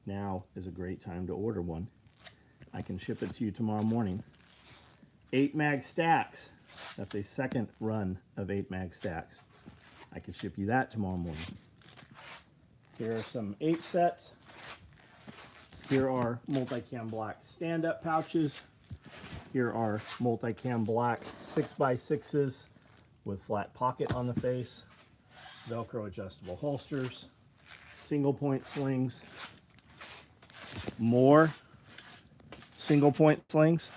now is a great time to order one. I can ship it to you tomorrow morning. 8 mag stacks. That's a second run of 8 mag stacks. I can ship you that tomorrow morning. Here are some 8 sets. Here are multicam black stand-up pouches. Here are multicam black 6x6s with flat pocket on the face, Velcro adjustable holsters, single point slings, more single point slings.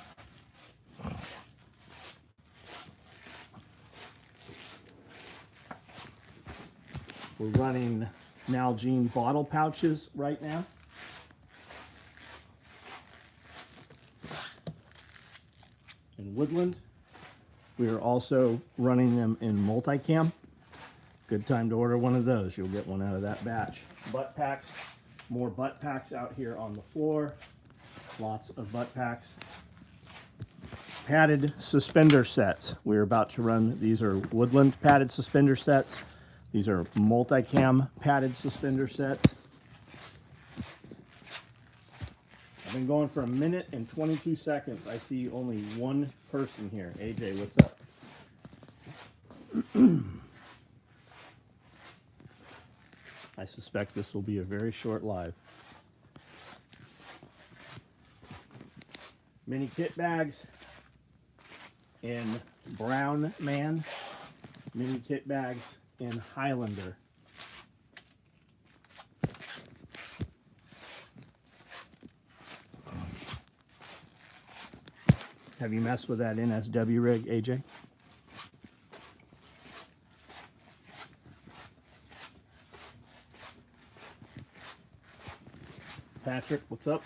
We're running Nalgene bottle pouches right now. In Woodland, we are also running them in multicam. Good time to order one of those. You'll get one out of that batch. Butt packs, more butt packs out here on the floor. Lots of butt packs. Padded suspender sets. We're about to run, these are Woodland padded suspender sets. These are multicam padded suspender sets. I've been going for 1 minute and 22 seconds. I see only one person here. AJ, what's up? I suspect this will be a very short live. Mini kit bags in Brown Man. Mini kit bags in Highlander. Have you messed with that NSW rig, AJ? Patrick, what's up?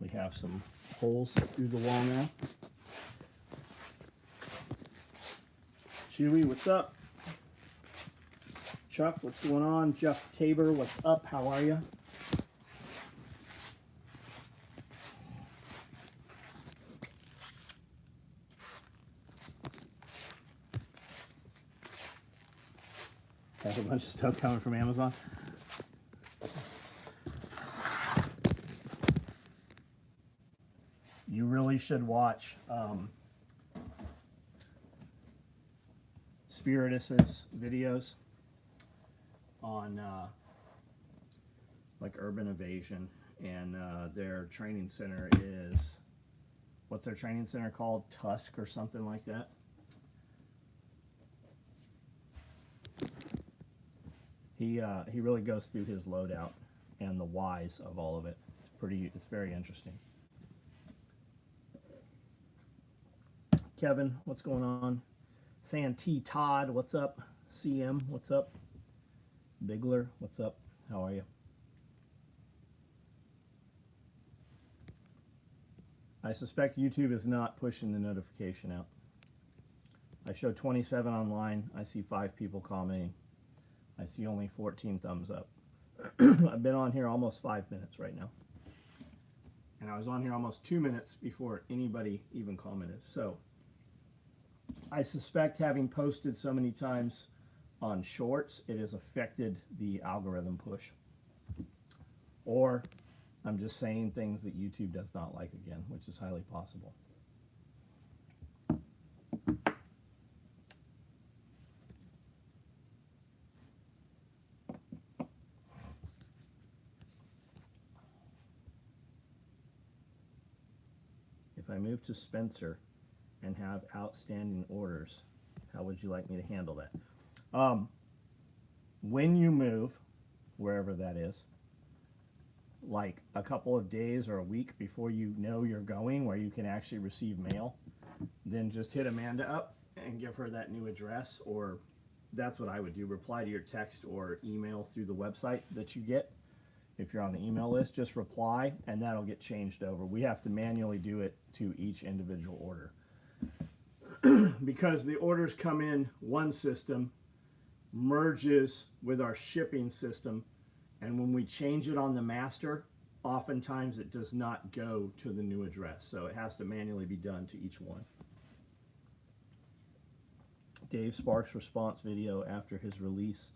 We have some holes through the wall now. Chewy, what's up? Chuck, what's going on? Jeff Tabor, what's up? How are you? Have a bunch of stuff coming from Amazon. You really should watch Spiritus's videos on like urban evasion, and their training center is, what's their training center called? Tusk or something like that. He really goes through his loadout and the whys of all of it. It's very interesting. Kevin, what's going on? Santee Todd, what's up? CM, what's up? Bigler, what's up? How are you? I suspect YouTube is not pushing the notification out. I show 27 online. I see 5 people commenting. I see only 14 thumbs up. I've been on here almost 5 minutes right now. And I was on here almost 2 minutes before anybody even commented. So I suspect, having posted so many times on shorts, it has affected the algorithm push. Or I'm just saying things that YouTube does not like again, which is highly possible. If I move to Spencer and have outstanding orders, how would you like me to handle that? When you move, wherever that is, like a couple of days or a week before you know you're going, where you can actually receive mail, then just hit Amanda up and give her that new address, or that's what I would do. Reply to your text or email through the website that you get. If you're on the email list, just reply and that'll get changed over. We have to manually do it to each individual order. Because the orders come in one system, merges with our shipping system, and when we change it on the master, oftentimes it does not go to the new address. So it has to manually be done to each one. Dave Sparks' response video after his release.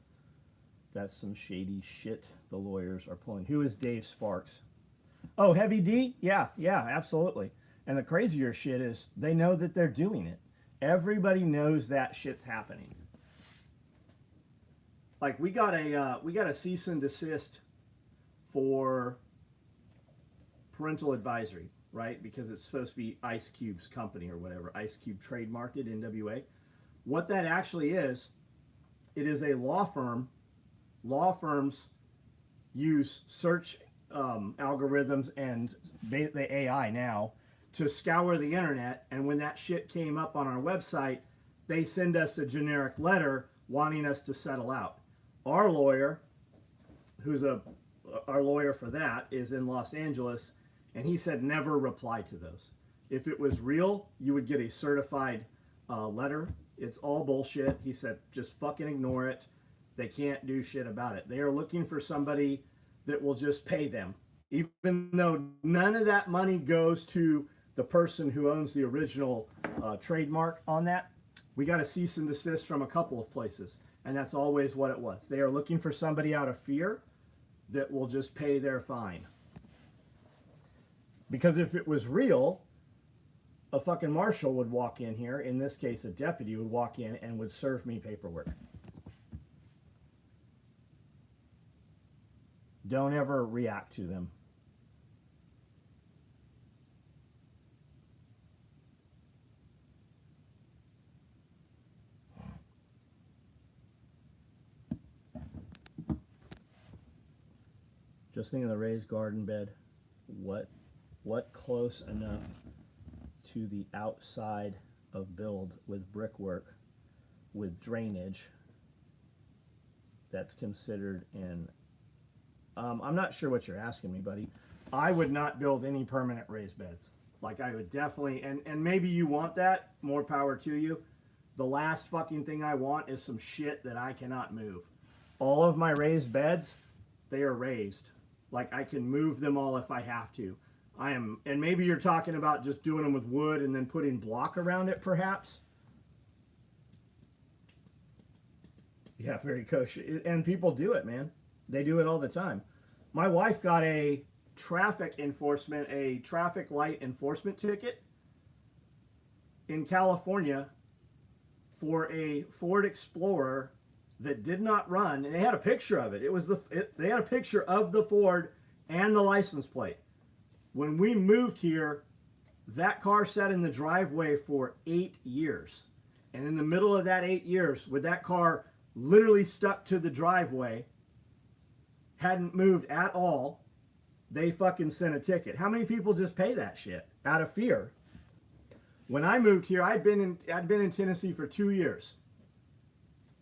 That's some shady shit the lawyers are pulling. Who is Dave Sparks? Oh, Heavy D? Yeah, absolutely. And the crazier shit is they know that they're doing it. Everybody knows that shit's happening. Like we got a cease and desist for parental advisory, right? Because it's supposed to be Ice Cube's company or whatever. Ice Cube trademarked it, NWA. What that actually is, it is a law firm. Law firms use search algorithms and the AI now to scour the internet, and when that shit came up on our website, they send us a generic letter wanting us to settle out. Our lawyer, our lawyer for that, is in Los Angeles, and he said never reply to those. If it was real, you would get a certified letter. It's all bullshit. He said just fucking ignore it. They can't do shit about it. They are looking for somebody that will just pay them, even though none of that money goes to the person who owns the original trademark on that. We got a cease and desist from a couple of places, and that's always what it was. They are looking for somebody out of fear that will just pay their fine. Because if it was real, a fucking marshal would walk in here, in this case a deputy would walk in and would serve me paperwork. Don't ever react to them. Just thinking of the raised garden bed. What close enough to the outside of build with brickwork, with drainage, that's considered in... I'm not sure what you're asking me, buddy. I would not build any permanent raised beds. Like I would definitely, and maybe you want that, more power to you. The last fucking thing I want is some shit that I cannot move. All of my raised beds, they are raised. Like I can move them all if I have to. And maybe you're talking about just doing them with wood and then putting block around it perhaps. Yeah, very kosher. And people do it, man. They do it all the time. My wife got a traffic light enforcement ticket in California for a Ford Explorer that did not run, and they had a picture of it. They had a picture of the Ford and the license plate. When we moved here, that car sat in the driveway for 8 years. And in the middle of that 8 years, with that car literally stuck to the driveway, hadn't moved at all, they fucking sent a ticket. How many people just pay that shit out of fear? When I moved here, I'd been in Tennessee for 2 years.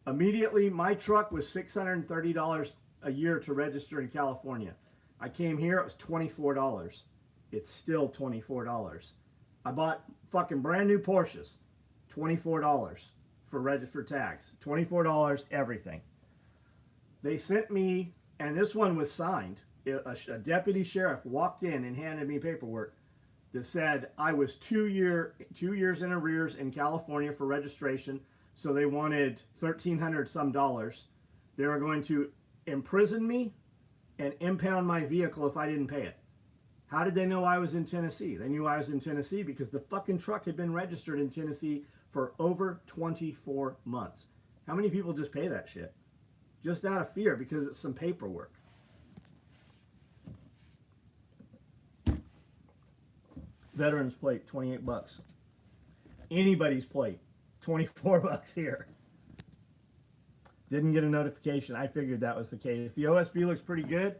Immediately, my truck was $630 a year to register in California. I came here, it was $24. It's still $24. I bought fucking brand new Porsches, $24 for registered tags, $24 everything. They sent me, and this one was signed. A deputy sheriff walked in and handed me paperwork that said I was 2 years in arrears in California for registration, so they wanted $1,300 some dollars. They were going to imprison me and impound my vehicle if I didn't pay it. How did they know I was in Tennessee? They knew I was in Tennessee because the fucking truck had been registered in Tennessee for over 24 months. How many people just pay that shit? Just out of fear because it's some paperwork. Veterans plate, $28. Anybody's plate, $24 here. Didn't get a notification. I figured that was the case. The OSB looks pretty good.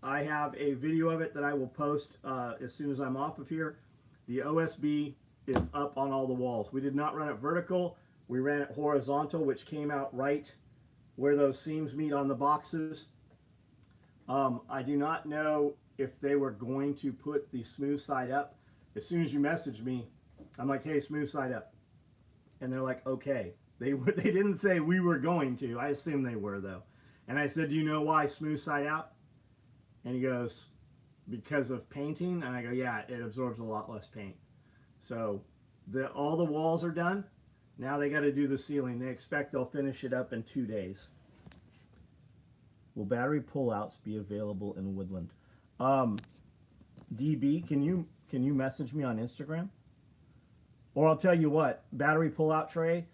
I have a video of it that I will post as soon as I'm off of here. The OSB is up on all the walls. We did not run it vertical. We ran it horizontal, which came out right where those seams meet on the boxes. I do not know if they were going to put the smooth side up. As soon as you messaged me, I'm like, hey, smooth side up. And they're like, okay. They didn't say we were going to. I assume they were, though. And I said, do you know why smooth side out? And he goes, because of painting. And I go, yeah, it absorbs a lot less paint. So all the walls are done. Now they got to do the ceiling. They expect they'll finish it up in 2 days. Will battery pullouts be available in Woodland? DB, can you message me on Instagram? Or I'll tell you what, battery pullout tray,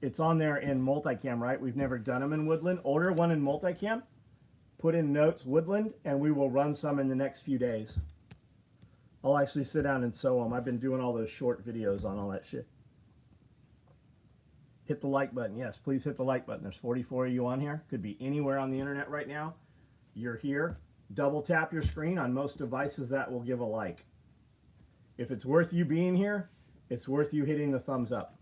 it's on there in multicam, right? We've never done them in Woodland. Order one in multicam, put in notes Woodland, and we will run some in the next few days. I'll actually sit down and sew them. I've been doing all those short videos on all that shit. Hit the like button. Yes, please hit the like button. There's 44 of you on here. Could be anywhere on the internet right now. You're here. Double tap your screen. On most devices, that will give a like. If it's worth you being here, it's worth you hitting the thumbs up.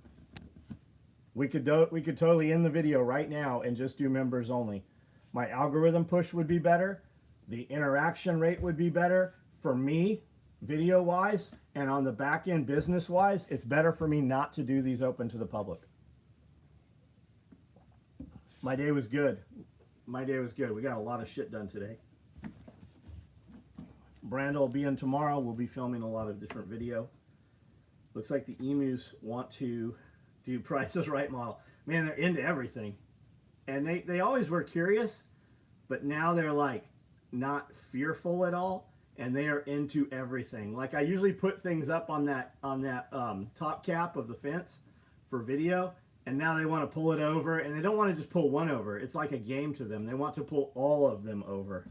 We could totally end the video right now and just do members only. My algorithm push would be better. The interaction rate would be better. For me, video-wise, and on the back end business-wise, it's better for me not to do these open to the public. My day was good. My day was good. We got a lot of shit done today. Brando will be in tomorrow. We'll be filming a lot of different video. Looks like the emus want to do Price is Right model. Man, they're into everything. And they always were curious, but now they're like not fearful at all, and they are into everything. Like I usually put things up on that top cap of the fence for video, and now they want to pull it over, and they don't want to just pull one over. It's like a game to them. They want to pull all of them over.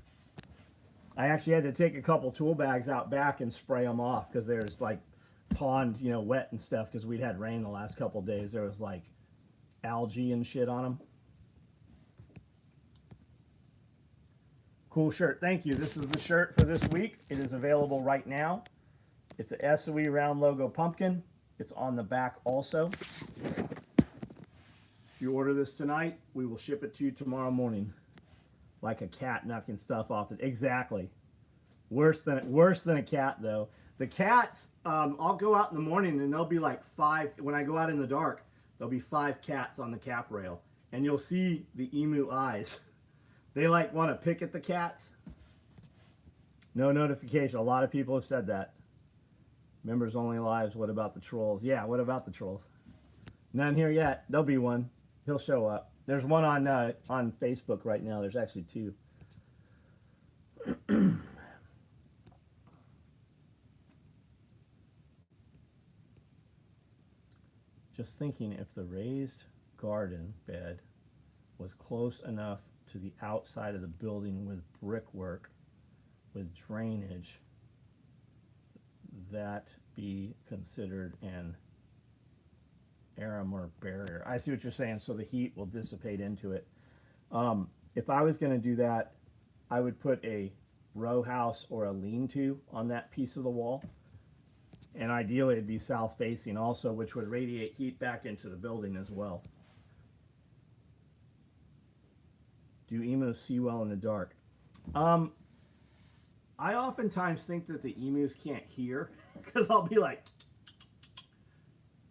I actually had to take a couple tool bags out back and spray them off because there's like pond, you know, wet and stuff because we'd had rain the last couple days. There was like algae and shit on them. Cool shirt. Thank you. This is the shirt for this week. It is available right now. It's a SOE round logo pumpkin. It's on the back also. If you order this tonight, we will ship it to you tomorrow morning. Like a cat knocking stuff off it. Exactly. Worse than a cat though. The cats, I'll go out in the morning and there'll be like 5, when I go out in the dark, there'll be 5 cats on the cap rail. And you'll see the emu eyes. They like want to pick at the cats. No notification. A lot of people have said that. Members only lives. What about the trolls? Yeah, what about the trolls? None here yet. There'll be one. He'll show up. There's one on Facebook right now. There's actually 2. Just thinking if the raised garden bed was close enough to the outside of the building with brickwork, with drainage, that be considered an Aramer barrier. I see what you're saying, so the heat will dissipate into it. If I was going to do that, I would put a row house or a lean-to on that piece of the wall. And ideally it'd be south facing also, which would radiate heat back into the building as well. Do emus see well in the dark? I oftentimes think that the emus can't hear because I'll be like,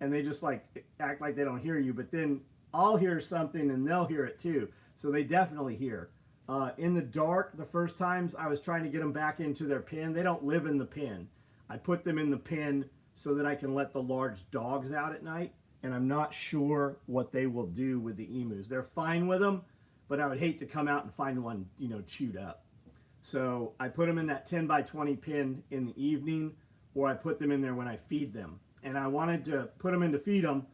and they just like act like they don't hear you, but then I'll hear something and they'll hear it too. So they definitely hear. In the dark, the first times I was trying to get them back into their pen, they don't live in the pen. I put them in the pen so that I can let the large dogs out at night, and I'm not sure what they will do with the emus. They're fine with them, but I would hate to come out and find one, you know, chewed up. So I put them in that 10 by 20 pen in the evening, or I put them in there when I feed them. And I wanted to put them in to feed them,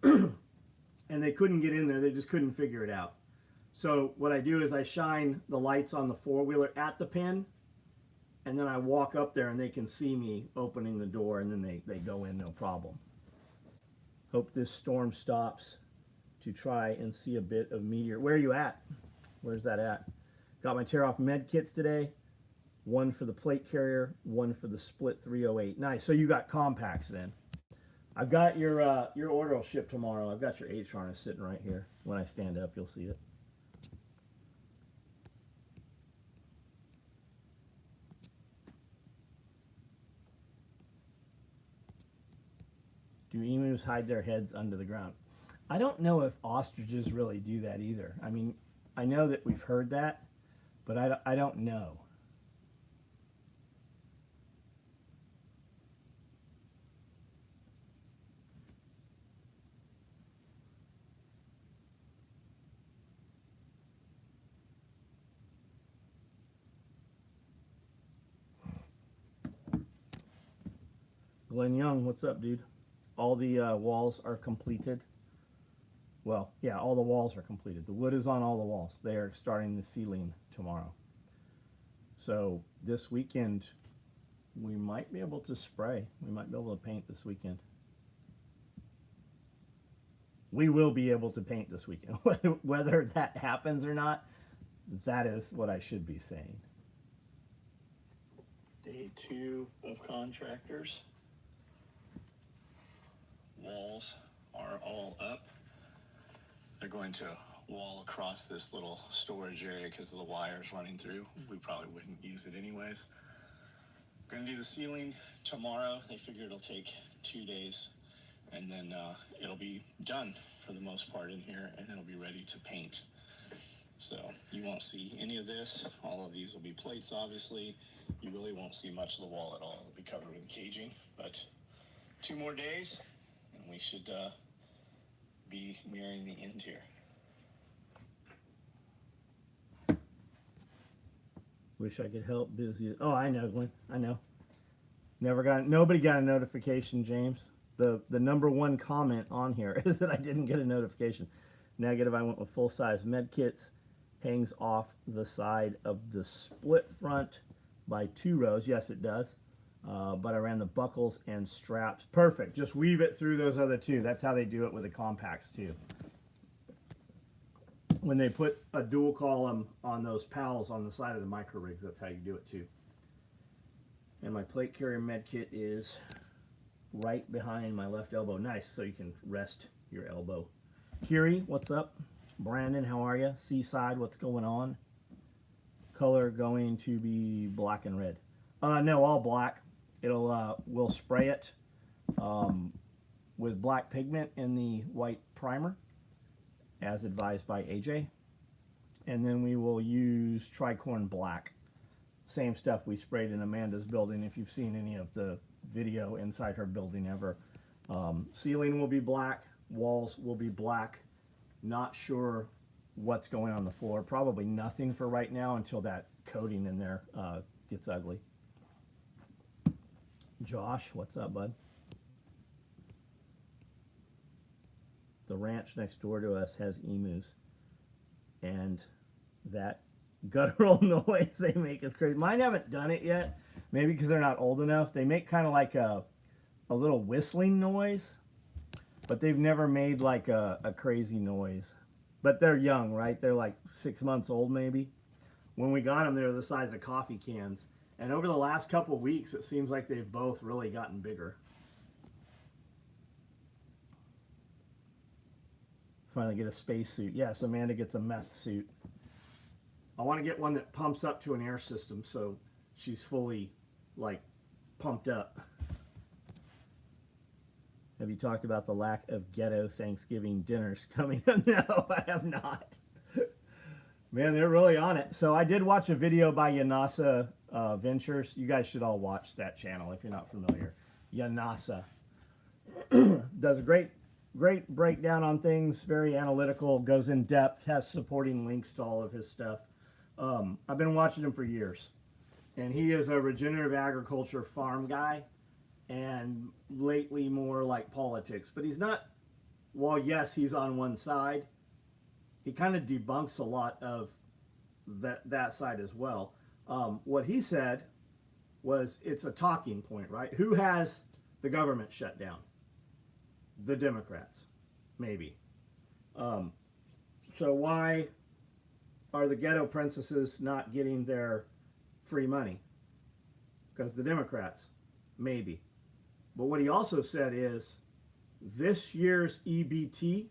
and they couldn't get in there. They just couldn't figure it out. So what I do is I shine the lights on the four-wheeler at the pen, and then I walk up there and they can see me opening the door, and then they go in no problem. Hope this storm stops to try and see a bit of meteor. Where are you at? Where's that at? Got my tear off med kits today. One for the plate carrier, one for the split 308. Nice. So you got compacts then. I've got your order will ship tomorrow. I've got your H harness sitting right here. When I stand up, you'll see it. Do emus hide their heads under the ground? I don't know if ostriches really do that either. I mean, I know that we've heard that, but I don't know. Glenn Young, what's up, dude? All the walls are completed. Well, yeah, all the walls are completed. The wood is on all the walls. They are starting the ceiling tomorrow. So this weekend, we might be able to spray. We might be able to paint this weekend. We will be able to paint this weekend. Whether that happens or not, that is what I should be saying. Day 2 of contractors. Walls are all up. They're going to wall across this little storage area because of the wires running through. We probably wouldn't use it anyways. Going to do the ceiling tomorrow. They figure it'll take 2 days, and then it'll be done for the most part in here, and then it'll be ready to paint. So you won't see any of this. All of these will be plates, obviously. You really won't see much of the wall at all. It'll be covered in caging, but 2 more days, and we should be nearing the end here. Wish I could help. Busy. Oh, I know, Glenn. I know. Nobody got a notification, James. The number one comment on here is that I didn't get a notification. Negative. I went with full size med kits. Hangs off the side of the split front by 2 rows. Yes, it does. But I ran the buckles and straps. Perfect. Just weave it through those other 2. That's how they do it with the compacts too. When they put a dual column on those pals on the side of the micro rigs, that's how you do it too. And my plate carrier med kit is right behind my left elbow. Nice, so you can rest your elbow. Kiri, what's up? Brandon, how are you? Seaside, what's going on? Color going to be black and red. No, all black. We'll spray it with black pigment in the white primer, as advised by AJ. And then we will use tricorn black. Same stuff we sprayed in Amanda's building, if you've seen any of the video inside her building ever. Ceiling will be black, walls will be black. Not sure what's going on the floor. Probably nothing for right now until that coating in there gets ugly. Josh, what's up, bud? The ranch next door to us has emus, and that guttural noise they make is crazy. Mine haven't done it yet, maybe because they're not old enough. They make kind of like a little whistling noise, but they've never made like a crazy noise. But they're young, right? They're like 6 months old maybe. When we got them, they were the size of coffee cans. And over the last couple weeks, it seems like they've both really gotten bigger. Finally get a space suit. Yes, Amanda gets a meth suit. I want to get one that pumps up to an air system so she's fully, like, pumped up. Have you talked about the lack of ghetto Thanksgiving dinners coming up? No, I have not. Man, they're really on it. So I did watch a video by Yanasa Ventures. You guys should all watch that channel if you're not familiar. Yanasa does a great breakdown on things, very analytical, goes in depth, has supporting links to all of his stuff. I've been watching him for years, and he is a regenerative agriculture farm guy, and lately more like politics. But he's not, while yes, he's on one side, he kind of debunks a lot of that side as well. What he said was it's a talking point, right? Who has the government shut down? The Democrats, maybe. So why are the ghetto princesses not getting their free money? Because the Democrats, maybe. But what he also said is this year's EBT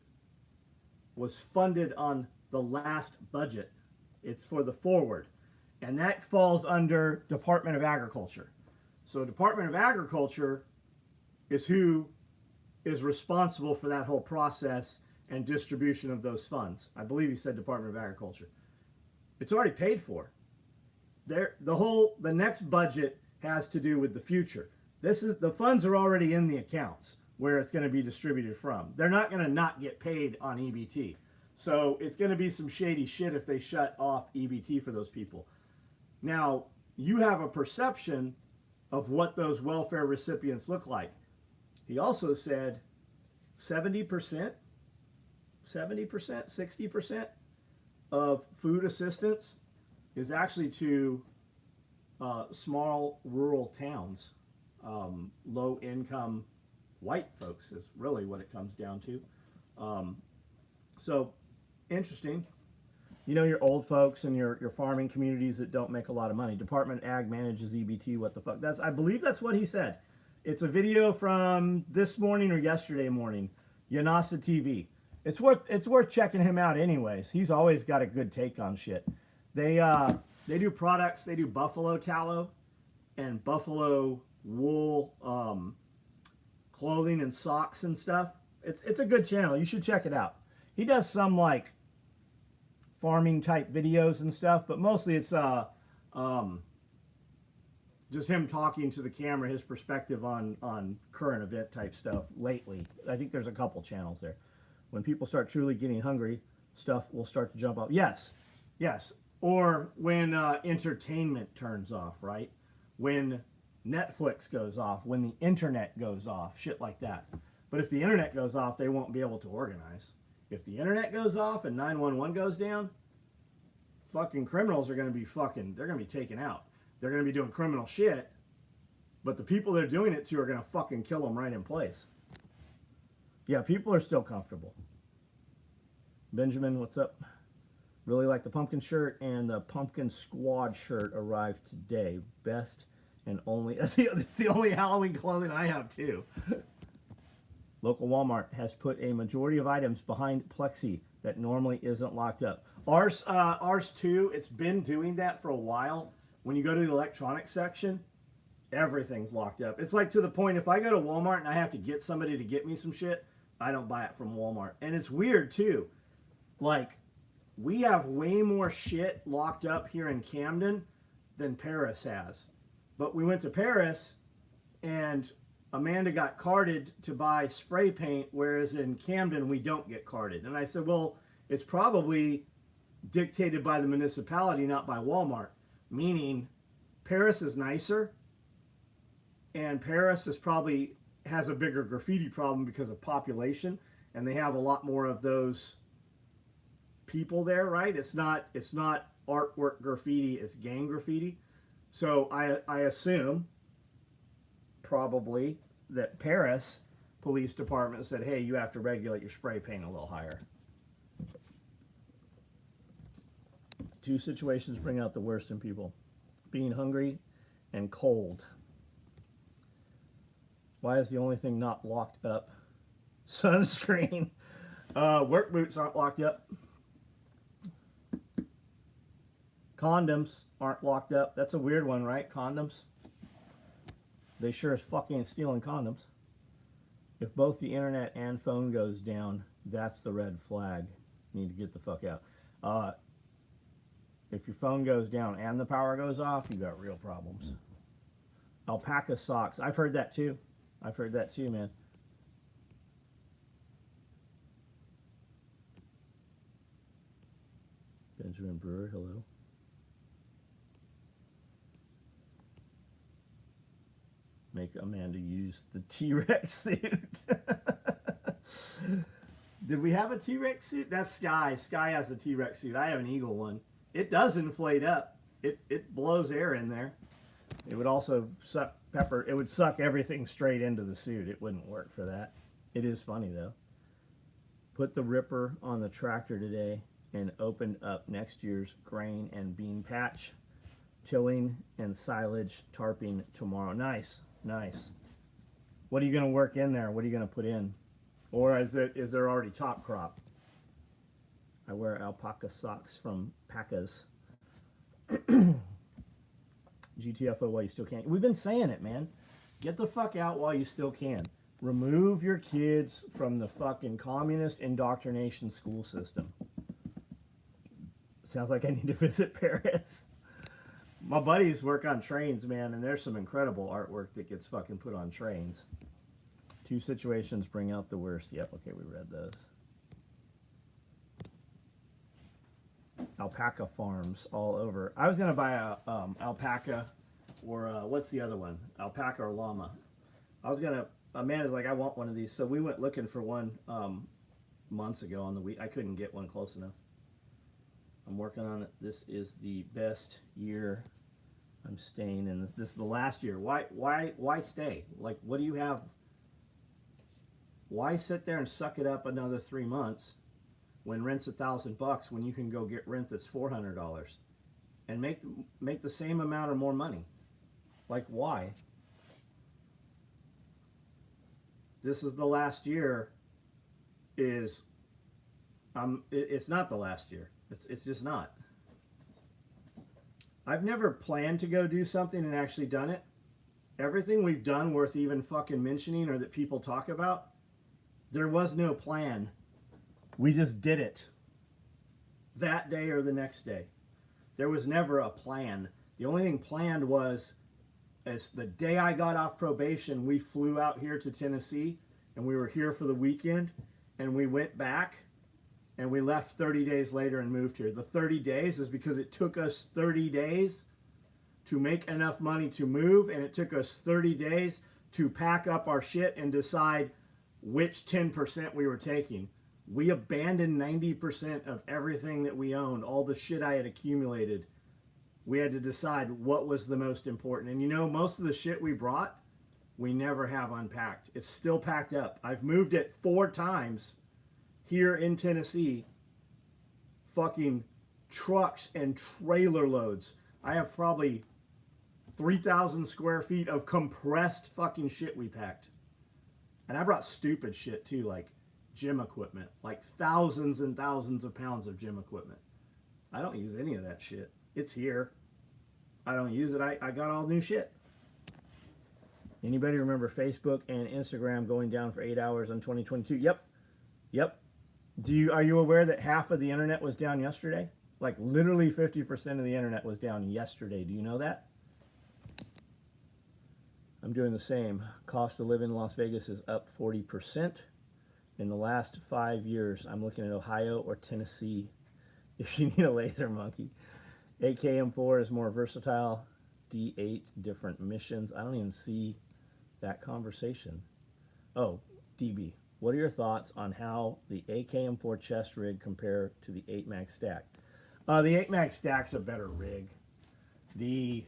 was funded on the last budget. It's for the forward. And that falls under Department of Agriculture. So Department of Agriculture is who is responsible for that whole process and distribution of those funds. I believe he said Department of Agriculture. It's already paid for. The next budget has to do with the future. The funds are already in the accounts where it's going to be distributed from. They're not going to not get paid on EBT. So it's going to be some shady shit if they shut off EBT for those people. Now, you have a perception of what those welfare recipients look like. He also said 70%, 60% of food assistance is actually to small rural towns. Low income white folks is really what it comes down to. So interesting. You know, your old folks and your farming communities that don't make a lot of money. Department of Ag manages EBT. What the fuck? I believe that's what he said. It's a video from this morning or yesterday morning. Yanasa TV. It's worth checking him out anyways. He's always got a good take on shit. They do products. They do buffalo tallow and buffalo wool clothing and socks and stuff. It's a good channel. You should check it out. He does some like farming type videos and stuff, but mostly it's just him talking to the camera, his perspective on current event type stuff lately. I think there's a couple channels there. When people start truly getting hungry, stuff will start to jump up. Yes. Or when entertainment turns off, right? When Netflix goes off, when the internet goes off, shit like that. But if the internet goes off, they won't be able to organize. If the internet goes off and 911 goes down, fucking criminals are going to be they're going to be taken out. They're going to be doing criminal shit, but the people they're doing it to are going to fucking kill them right in place. Yeah, people are still comfortable. Benjamin, what's up? Really like the pumpkin shirt, and the pumpkin squad shirt arrived today. Best and only, it's the only Halloween clothing I have too. Local Walmart has put a majority of items behind plexi that normally isn't locked up. Ours too, it's been doing that for a while. When you go to the electronics section, everything's locked up. It's like to the point, if I go to Walmart and I have to get somebody to get me some shit, I don't buy it from Walmart. And it's weird too. Like, we have way more shit locked up here in Camden than Paris has. But we went to Paris and Amanda got carded to buy spray paint, whereas in Camden we don't get carded. And I said, well, it's probably dictated by the municipality, not by Walmart. Meaning Paris is nicer, and Paris is probably has a bigger graffiti problem because of population, and they have a lot more of those people there, right? It's not artwork graffiti, it's gang graffiti. So I assume probably that Paris Police Department said, hey, you have to regulate your spray paint a little higher. Two situations bring out the worst in people: being hungry and cold. Why is the only thing not locked up sunscreen? Work boots aren't locked up. Condoms aren't locked up. That's a weird one, right? Condoms. They sure as fuck ain't stealing condoms. If both the internet and phone goes down, that's the red flag. You need to get the fuck out. If your phone goes down and the power goes off, you got real problems. Alpaca socks. I've heard that too. Man. Benjamin Brewer, hello. Make Amanda use the T-Rex suit. Did we have a T-Rex suit? That's Sky. Sky has the T-Rex suit. I have an Eagle one. It does inflate up. It blows air in there. It would also suck pepper. It would suck everything straight into the suit. It wouldn't work for that. It is funny though. Put the ripper on the tractor today and opened up next year's grain and bean patch. Tilling and silage tarping tomorrow. Nice. What are you going to work in there? What are you going to put in? Or is there already top crop? I wear alpaca socks from Pacas. GTFO while you still can. We've been saying it, man. Get the fuck out while you still can. Remove your kids from the fucking communist indoctrination school system. Sounds like I need to visit Paris. My buddies work on trains, man, and there's some incredible artwork that gets fucking put on trains. Two situations bring out the worst. Yep, okay, we read those. Alpaca farms all over. I was gonna buy a alpaca or what's the other one? Alpaca or llama. Amanda's like, I want one of these. So we went looking for one months ago on the week. I couldn't get one close enough. I'm working on it. This is the best year I'm staying in. This is the last year. Why stay? Like, what do you have? Why sit there and suck it up another 3 months when rent's $1,000 when you can go get rent that's $400 and make the same amount or more money? Like, why? This is the last year. It's not the last year. It's just not. I've never planned to go do something and actually done it. Everything we've done worth even fucking mentioning or that people talk about, there was no plan. We just did it that day or the next day. There was never a plan. The only thing planned was, as the day I got off probation, we flew out here to Tennessee and we were here for the weekend and we went back and we left 30 days later and moved here. The 30 days is because it took us 30 days to make enough money to move, and it took us 30 days to pack up our shit and decide which 10% we were taking. We abandoned 90% of everything that we owned, all the shit I had accumulated. We had to decide what was the most important. And you know, most of the shit we brought, we never have unpacked. It's still packed up. I've moved it 4 times here in Tennessee. Fucking trucks and trailer loads. I have probably 3,000 square feet of compressed fucking shit we packed. And I brought stupid shit too, like gym equipment, like thousands and thousands of pounds of gym equipment. I don't use any of that shit. It's here. I don't use it. I got all new shit. Anybody remember Facebook and Instagram going down for 8 hours in 2022? Yep. Are you aware that half of the internet was down yesterday? Like literally 50% of the internet was down yesterday. Do you know that? I'm doing the same. Cost of living in Las Vegas is up 40%. In the last 5 years, I'm looking at Ohio or Tennessee if you need a laser monkey. AKM4 is more versatile. D8, different missions. I don't even see that conversation. Oh, DB, what are your thoughts on how the AKM4 chest rig compare to the 8 mag stack? The 8 mag stack's a better rig. The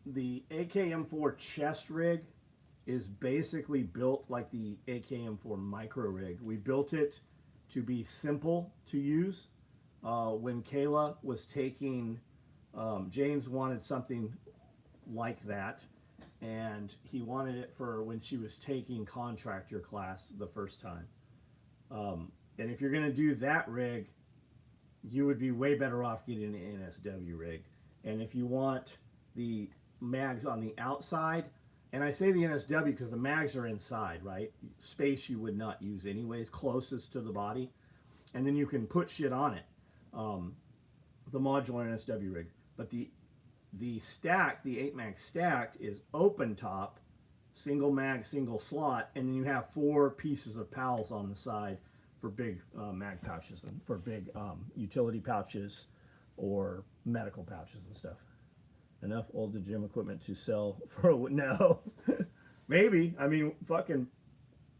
AKM4 chest rig is basically built like the AKM4 micro rig. We built it to be simple to use. When Kayla was taking, James wanted something like that, and he wanted it for when she was taking contractor class the first time. And if you're going to do that rig, you would be way better off getting an NSW rig. And if you want the mags on the outside, and I say the NSW because the mags are inside, right? Space you would not use anyways, closest to the body. And then you can put shit on it. The modular NSW rig. But the stack, the 8 mag stacked, is open top, single mag, single slot, and then you have 4 pieces of pals on the side for big mag pouches and for big utility pouches or medical pouches and stuff. Enough old gym equipment to sell for no. Maybe. I mean, fucking,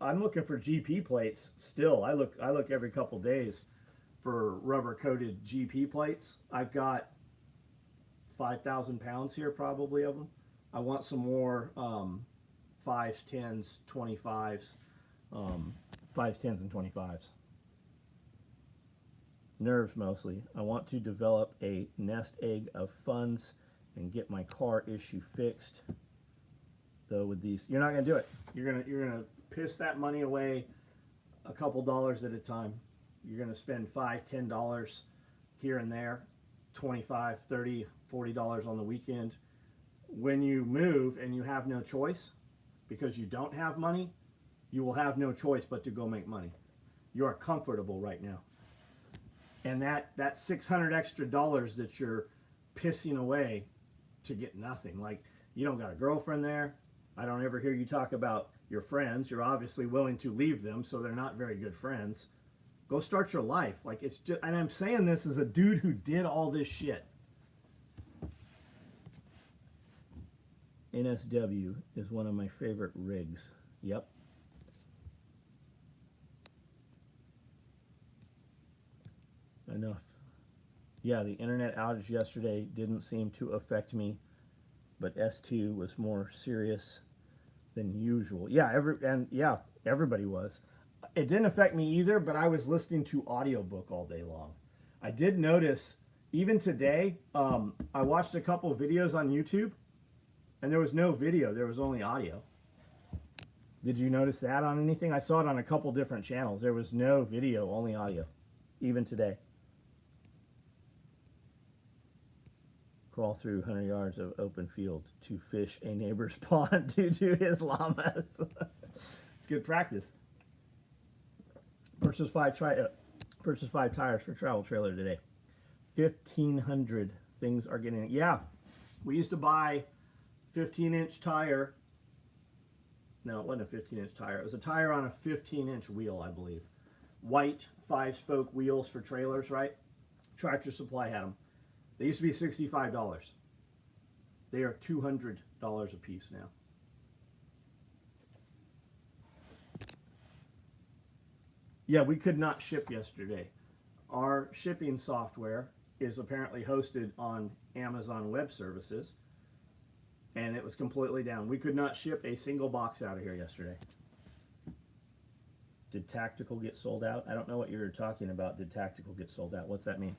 I'm looking for GP plates still. I look every couple days for rubber coated GP plates. I've got 5,000 pounds here probably of them. I want some more 5s, 10s, 25s, 5s, 10s, and 25s. Nerves mostly. I want to develop a nest egg of funds and get my car issue fixed. Though with these, you're not gonna do it. You're gonna piss that money away a couple dollars at a time. You're gonna spend $5, $10 here and there, $25, $30, $40 on the weekend. When you move and you have no choice because you don't have money, you will have no choice but to go make money. You are comfortable right now. And that $600 extra that you're pissing away to get nothing. Like, you don't got a girlfriend there. I don't ever hear you talk about your friends. You're obviously willing to leave them, so they're not very good friends. Go start your life. Like, it's just, and I'm saying this as a dude who did all this shit. NSW is one of my favorite rigs. Yep. Enough. Yeah, the internet outage yesterday didn't seem to affect me, but S2 was more serious than usual. Yeah, everybody was. It didn't affect me either, but I was listening to audiobook all day long. I did notice, even today, I watched a couple of videos on YouTube, and there was no video, there was only audio. Did you notice that on anything? I saw it on a couple different channels. There was no video, only audio, even today. Crawl through 100 yards of open field to fish a neighbor's pond due to his llamas. It's good practice. Purchased five tires for travel trailer today. 1,500 things are getting. Yeah, we used to buy 15-inch tire. No, it wasn't a 15-inch tire. It was a tire on a 15-inch wheel, I believe. White 5-spoke wheels for trailers, right? Tractor Supply had them. They used to be $65. They are $200 a piece now. Yeah, we could not ship yesterday. Our shipping software is apparently hosted on Amazon Web Services, and it was completely down. We could not ship a single box out of here yesterday. Did Tactical get sold out? I don't know what you're talking about. Did Tactical get sold out? What's that mean?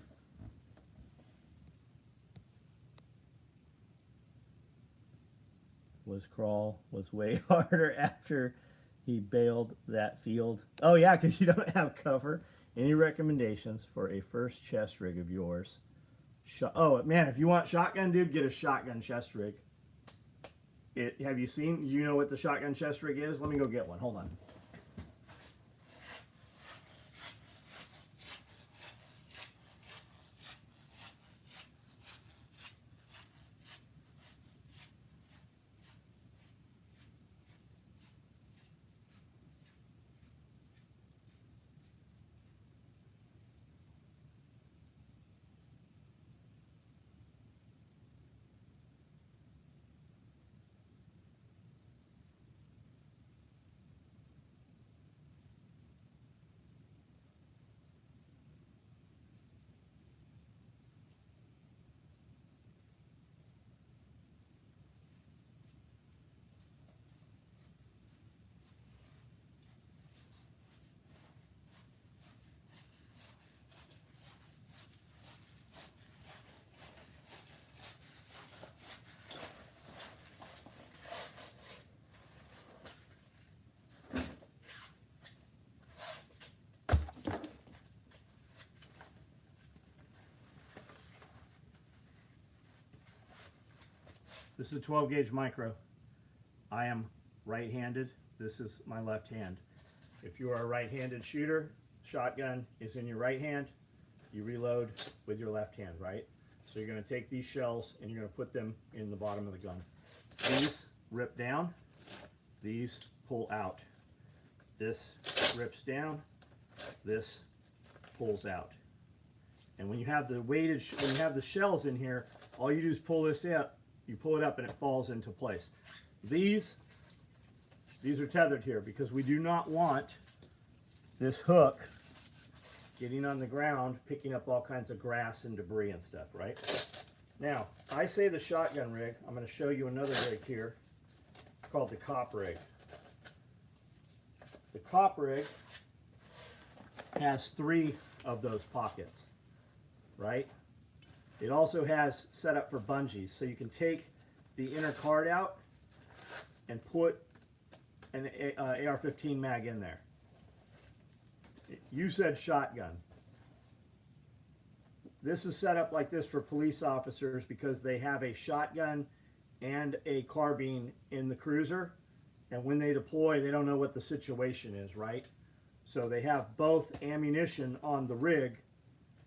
Crawl was way harder after he bailed that field. Oh yeah, because you don't have cover. Any recommendations for a first chest rig of yours? Oh man, if you want shotgun, dude, get a shotgun chest rig. Have you seen? You know what the shotgun chest rig is? Let me go get one. Hold on. This is a 12 gauge micro. I am right-handed. This is my left hand. If you are a right-handed shooter, shotgun is in your right hand. You reload with your left hand, right? So you're going to take these shells and you're going to put them in the bottom of the gun. These rip down. These pull out. This rips down. This pulls out. And when you have the weighted, when you have the shells in here, all you do is pull this out. You pull it up and it falls into place. These are tethered here because we do not want this hook getting on the ground, picking up all kinds of grass and debris and stuff, right? Now, I say the shotgun rig. I'm going to show you another rig here called the cop rig. The cop rig has 3 of those pockets, right? It also has set up for bungees, so you can take the inner card out and put an AR-15 mag in there. You said shotgun. This is set up like this for police officers because they have a shotgun and a carbine in the cruiser, and when they deploy, they don't know what the situation is, right? So they have both ammunition on the rig,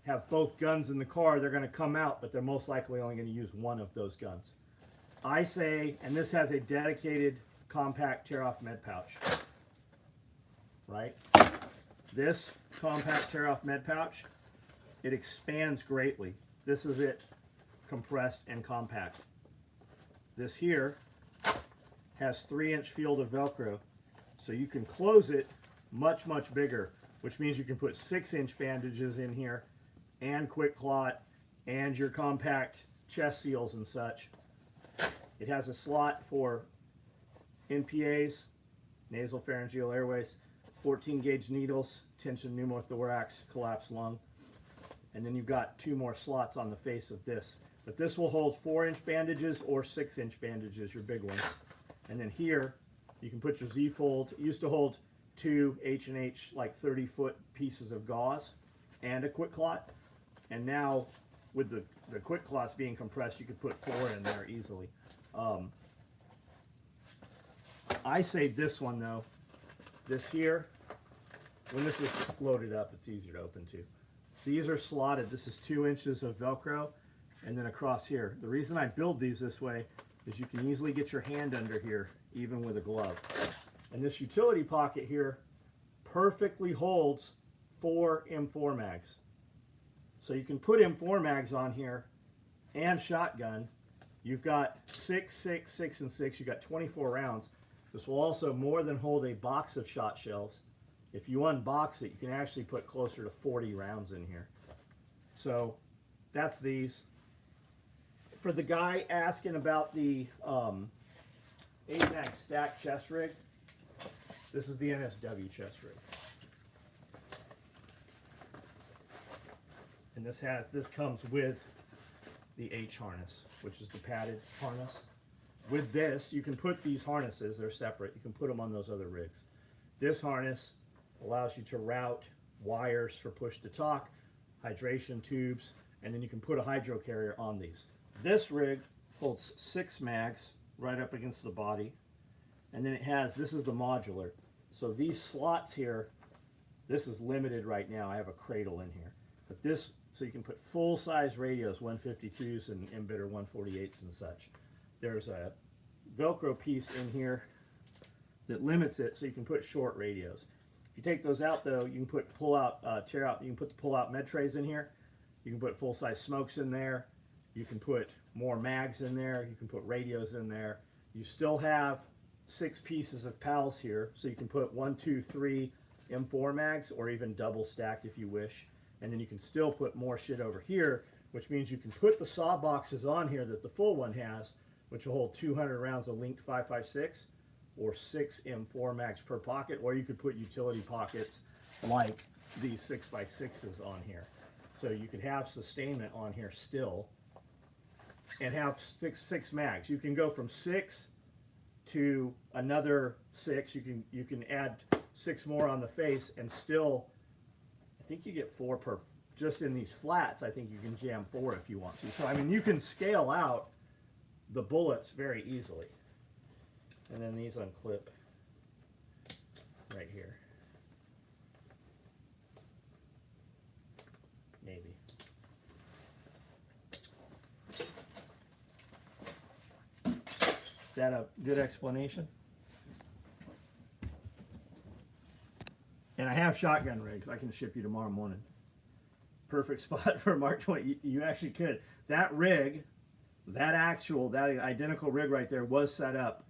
have both guns in the car. They're going to come out, but they're most likely only going to use one of those guns. I say, and this has a dedicated compact tear-off med pouch, right? This compact tear-off med pouch, it expands greatly. This is it compressed and compact. This here has 3-inch field of Velcro. So you can close it much, much bigger, which means you can put 6-inch bandages in here and quick clot and your compact chest seals and such. It has a slot for NPAs, nasopharyngeal airways, 14 gauge needles, tension pneumothorax, collapsed lung. And then you've got 2 more slots on the face of this. But this will hold 4-inch bandages or 6-inch bandages, your big ones. And then here, you can put your Z-fold. It used to hold 2 H&H, like 30-foot pieces of gauze and a quick clot. And now, with the quick clots being compressed, you could put 4 in there easily. I say this one, though. This here, when this is loaded up, it's easier to open too. These are slotted. This is 2 inches of Velcro, and then across here. The reason I build these this way is you can easily get your hand under here, even with a glove. And this utility pocket here perfectly holds 4 M4 mags. So you can put M4 mags on here and shotgun. You've got 6, 6, 6, and 6. You've got 24 rounds. This will also more than hold a box of shot shells. If you unbox it, you can actually put closer to 40 rounds in here. So that's these. For the guy asking about the AZAC stack chest rig, this is the NSW chest rig. And this comes with the H harness, which is the padded harness. With this, you can put these harnesses, they're separate, you can put them on those other rigs. This harness allows you to route wires for push to talk, hydration tubes, and then you can put a hydro carrier on these. This rig holds 6 mags right up against the body, and then it has, this is the modular. So these slots here, this is limited right now. I have a cradle in here. But this, so you can put full-size radios, 152s and embedder 148s and such. There's a Velcro piece in here that limits it, so you can put short radios. If you take those out, though, you can put tear out. You can put the pull-out med trays in here. You can put full-size smokes in there. You can put more mags in there. You can put radios in there. You still have 6 pieces of PALs here, so you can put 1, 2, 3 M4 mags, or even double stacked if you wish. And then you can still put more shit over here, which means you can put the saw boxes on here that the full one has, which will hold 200 rounds of linked 5.56 or 6 M4 mags per pocket, or you could put utility pockets like these 6x6s on here. So you could have sustainment on here still and have six mags. You can go from 6 to another 6. You can add 6 more on the face and still, I think you get 4 per, just in these flats, I think you can jam 4 if you want to. So I mean, you can scale out the bullets very easily. And then these unclip right here. Maybe. Is that a good explanation? And I have shotgun rigs I can ship you tomorrow morning. Perfect spot for Mark 20. You actually could. That rig, that identical rig right there was set up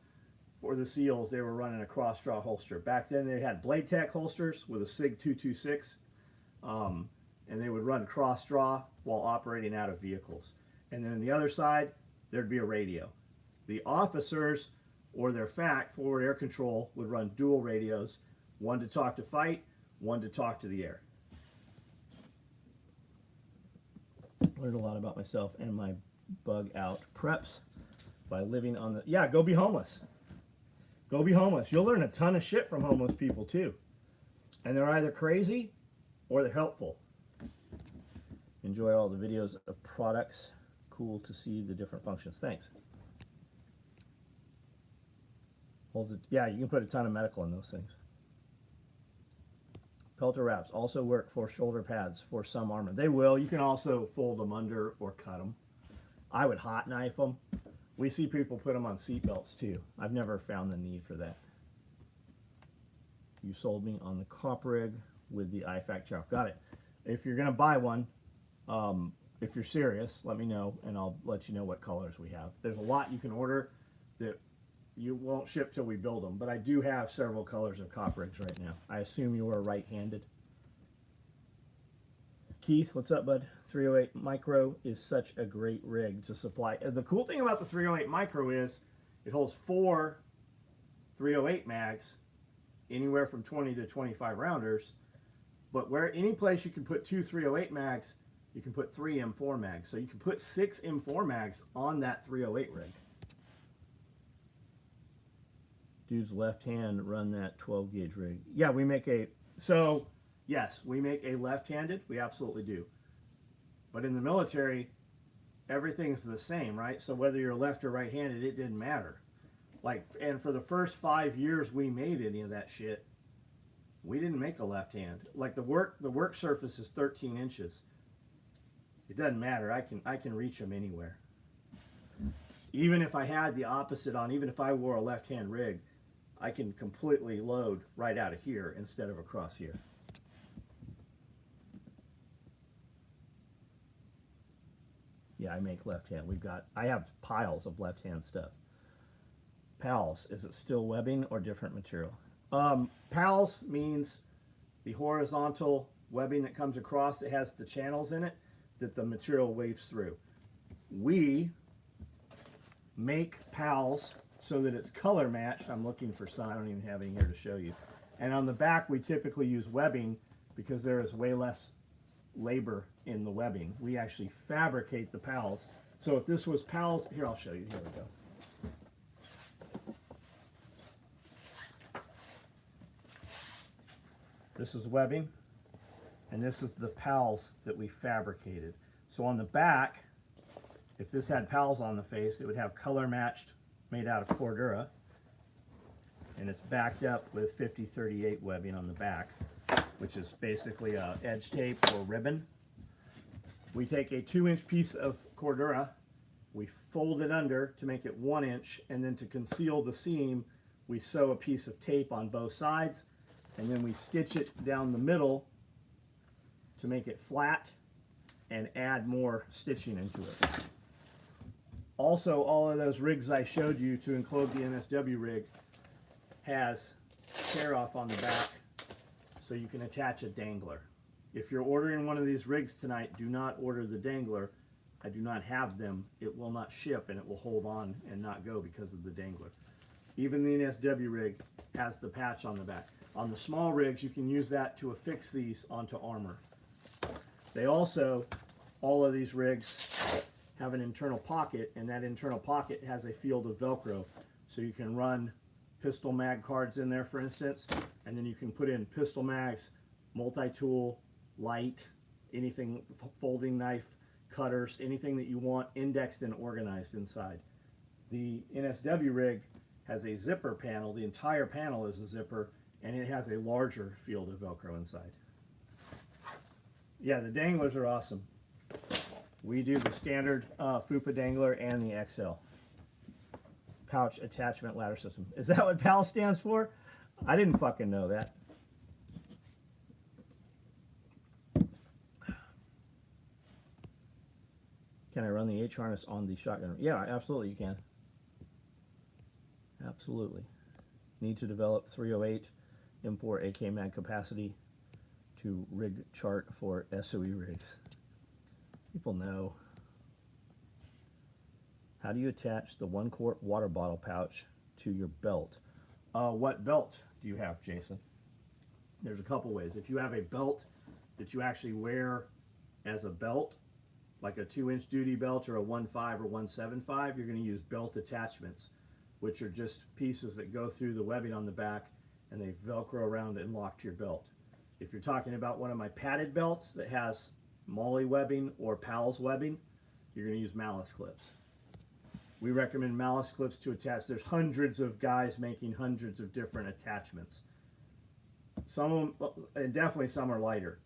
for the SEALs. They were running a cross-draw holster. Back then they had Blade Tech holsters with a SIG 226, and they would run cross-draw while operating out of vehicles. And then on the other side, there'd be a radio. The officers or their FAC, forward air control, would run dual radios, one to talk to fight, one to talk to the air. Learned a lot about myself and my bug out preps by living on the, yeah, go be homeless. Go be homeless. You'll learn a ton of shit from homeless people too. And they're either crazy or they're helpful. Enjoy all the videos of products. Cool to see the different functions. Thanks. Holds it, yeah, you can put a ton of medical in those things. Pelter wraps also work for shoulder pads for some armor. They will. You can also fold them under or cut them. I would hot knife them. We see people put them on seat belts too. I've never found the need for that. You sold me on the cop rig with the IFAC chow. Got it. If you're gonna buy one, if you're serious, let me know and I'll let you know what colors we have. There's a lot you can order that you won't ship till we build them, but I do have several colors of cop rigs right now. I assume you are right-handed. Keith, what's up, bud? 308 Micro is such a great rig to supply. The cool thing about the 308 Micro is it holds 4 308 mags, anywhere from 20 to 25 rounders. But where any place you can put 2 308 mags, you can put 3 M4 mags. So you can put 6 M4 mags on that 308 rig. Dude's left hand run that 12 gauge rig. Yeah, we make a, so yes, we make a left-handed, we absolutely do. But in the military, everything's the same, right? So whether you're left or right-handed, it didn't matter. Like, and for the first 5 years we made any of that shit, we didn't make a left hand. Like the work surface is 13 inches. It doesn't matter. I can reach them anywhere. Even if I had the opposite on, even if I wore a left-hand rig, I can completely load right out of here instead of across here. Yeah, I make left-hand. I have piles of left-hand stuff. PALS, is it still webbing or different material? PALS means the horizontal webbing that comes across that has the channels in it that the material waves through. We make PALS so that it's color matched. I'm looking for some, I don't even have any here to show you. And on the back we typically use webbing because there is way less labor in the webbing. We actually fabricate the PALS. So if this was PALS, here I'll show you, here we go. This is webbing, and this is the PALS that we fabricated. So on the back, if this had PALS on the face, it would have color matched, made out of Cordura, and it's backed up with 5038 webbing on the back, which is basically a edge tape or ribbon. We take a 2-inch piece of Cordura, we fold it under to make it 1 inch, and then to conceal the seam, we sew a piece of tape on both sides, and then we stitch it down the middle to make it flat and add more stitching into it. Also, all of those rigs I showed you to include the NSW rig has tear off on the back so you can attach a dangler. If you're ordering one of these rigs tonight, do not order the dangler. I do not have them. It will not ship and it will hold on and not go because of the dangler. Even the NSW rig has the patch on the back. On the small rigs, you can use that to affix these onto armor. They also, all of these rigs have an internal pocket, and that internal pocket has a field of Velcro. So you can run pistol mag cards in there, for instance, and then you can put in pistol mags, multi-tool, light, anything, folding knife, cutters, anything that you want indexed and organized inside. The NSW rig has a zipper panel. The entire panel is a zipper, and it has a larger field of Velcro inside. Yeah, the danglers are awesome. We do the standard FUPA dangler and the XL. Pouch attachment ladder system. Is that what PAL stands for? I didn't fucking know that. Can I run the H harness on the shotgun? Yeah, absolutely you can. Absolutely. Need to develop 308 M4 AK mag capacity to rig chart for SOE rigs. People know. How do you attach the 1-quart water bottle pouch to your belt? What belt do you have, Jason? There's a couple ways. If you have a belt that you actually wear as a belt, like a 2-inch duty belt or a 1.5 or 1.75, you're going to use belt attachments, which are just pieces that go through the webbing on the back and they Velcro around and lock to your belt. If you're talking about one of my padded belts that has MOLLE webbing or PALS webbing, you're going to use malice clips. We recommend malice clips to attach. There's hundreds of guys making hundreds of different attachments. Some of them, and definitely some are lighter.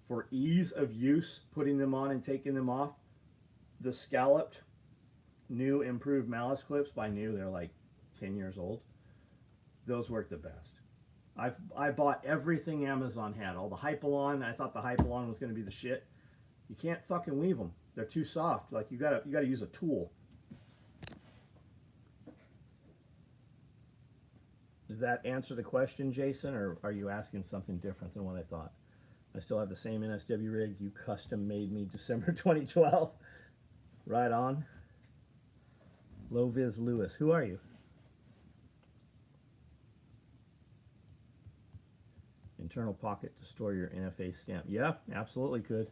For ease of use, putting them on and taking them off, the scalloped, new improved malice clips, by new, they're like 10 years old. Those work the best. I bought everything Amazon had. All the Hypalon. I thought the Hypalon was going to be the shit. You can't fucking weave them. They're too soft. Like you gotta use a tool. Does that answer the question, Jason, or are you asking something different than what I thought? I still have the same NSW rig you custom made me December 2012. Right on. Low Viz Lewis, who are you? Internal pocket to store your NFA stamp. Yeah, absolutely could.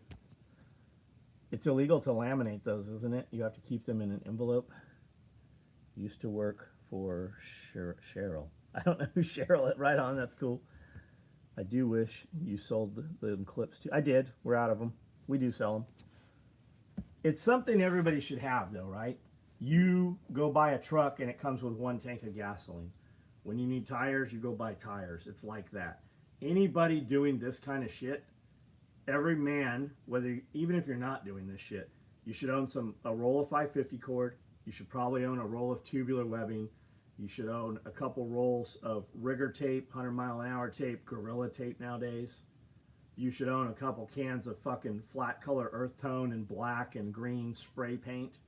It's illegal to laminate those, isn't it? You have to keep them in an envelope. Used to work for Cheryl. I don't know who Cheryl is. Right on, that's cool. I do wish you sold the clips too. I did. We're out of them. We do sell them. It's something everybody should have, though, right? You go buy a truck and it comes with 1 tank of gasoline. When you need tires, you go buy tires. It's like that. Anybody doing this kind of shit, every man, even if you're not doing this shit, you should own a roll of 550 cord. You should probably own a roll of tubular webbing. You should own a couple rolls of rigger tape, 100-mile-an-hour tape, Gorilla tape nowadays. You should own a couple cans of fucking flat color earth tone and black and green spray paint.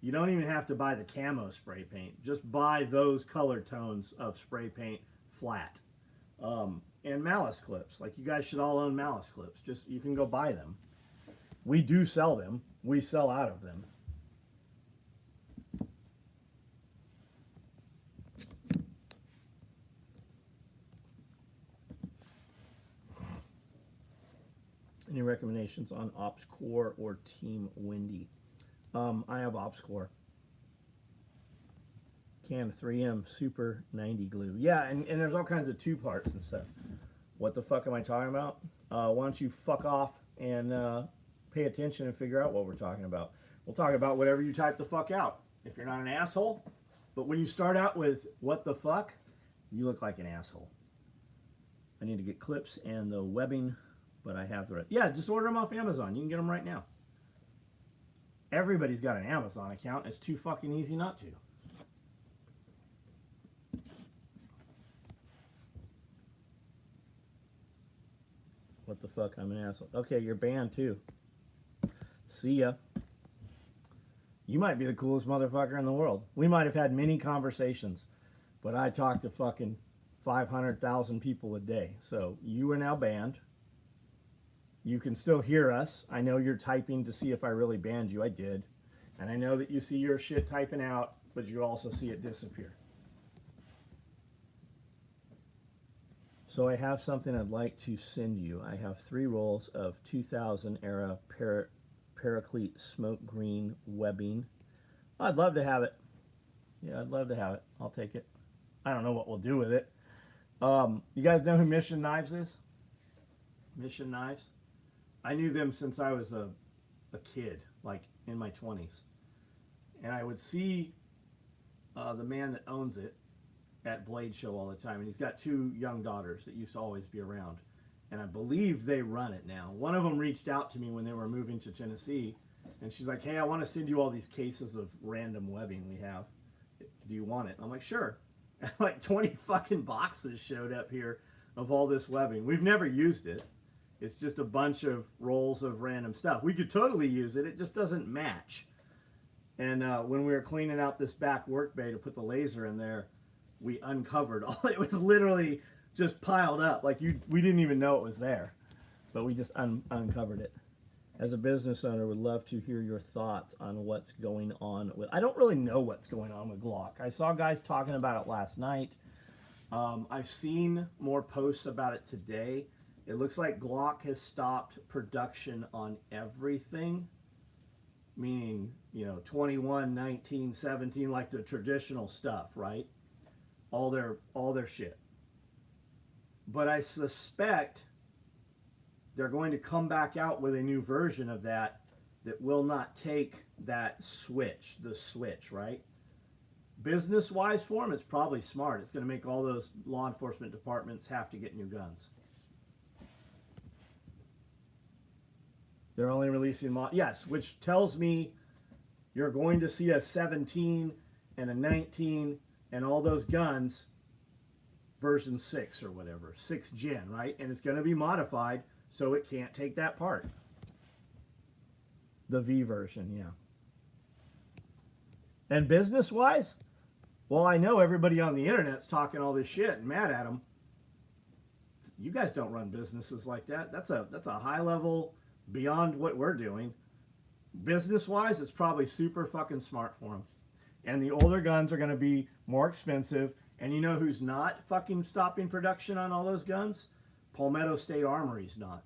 You don't even have to buy the camo spray paint. Just buy those color tones of spray paint flat. And malice clips. Like, you guys should all own malice clips. Just, you can go buy them. We do sell them. We sell out of them. Any recommendations on Ops Core or Team Windy? I have Ops Core. Can 3M Super 90 glue. Yeah, and there's all kinds of 2 parts and stuff. What the fuck am I talking about? Why don't you fuck off and pay attention and figure out what we're talking about. We'll talk about whatever you type the fuck out. If you're not an asshole. But when you start out with what the fuck, you look like an asshole. I need to get clips and the webbing, but I have the rest. Yeah, just order them off Amazon. You can get them right now. Everybody's got an Amazon account. It's too fucking easy not to. What the fuck? I'm an asshole. Okay, you're banned too. See ya. You might be the coolest motherfucker in the world. We might have had many conversations, but I talk to fucking 500,000 people a day. So you are now banned. You can still hear us. I know you're typing to see if I really banned you. I did. And I know that you see your shit typing out, but you also see it disappear. So I have something I'd like to send you. I have 3 rolls of 2000 era Paraclete smoke green webbing. I'd love to have it. Yeah, I'd love to have it. I'll take it. I don't know what we'll do with it. You guys know who Mission Knives is? Mission Knives? I knew them since I was a kid, like in my 20s. And I would see the man that owns it at Blade Show all the time. And he's got 2 young daughters that used to always be around. And I believe they run it now. One of them reached out to me when they were moving to Tennessee. And she's like, hey, I want to send you all these cases of random webbing we have. Do you want it? And I'm like, sure. And like 20 fucking boxes showed up here of all this webbing. We've never used it. It's just a bunch of rolls of random stuff. We could totally use it. It just doesn't match. And when we were cleaning out this back work bay to put the laser in there, we uncovered all. It was literally just piled up. Like we didn't even know it was there. But we just uncovered it. As a business owner, would love to hear your thoughts on what's going on with... I don't really know what's going on with Glock. I saw guys talking about it last night. I've seen more posts about it today. It looks like Glock has stopped production on everything. Meaning, 21, 19, 17, like the traditional stuff, right? All their shit. But I suspect they're going to come back out with a new version of that will not take that switch, the switch, right? Business-wise for them, it's probably smart. It's going to make all those law enforcement departments have to get new guns. They're only releasing yes, which tells me you're going to see a 17 and a 19 and all those guns version 6 or whatever, 6th gen, right? And it's going to be modified so it can't take that part. The V version, yeah. And business-wise, Well, I know everybody on the internet's talking all this shit and mad at them. You guys don't run businesses like that. That's a high level beyond what we're doing. Business wise, it's probably super fucking smart for them. And the older guns are going to be more expensive. And you know who's not fucking stopping production on all those guns? Palmetto State Armory's not.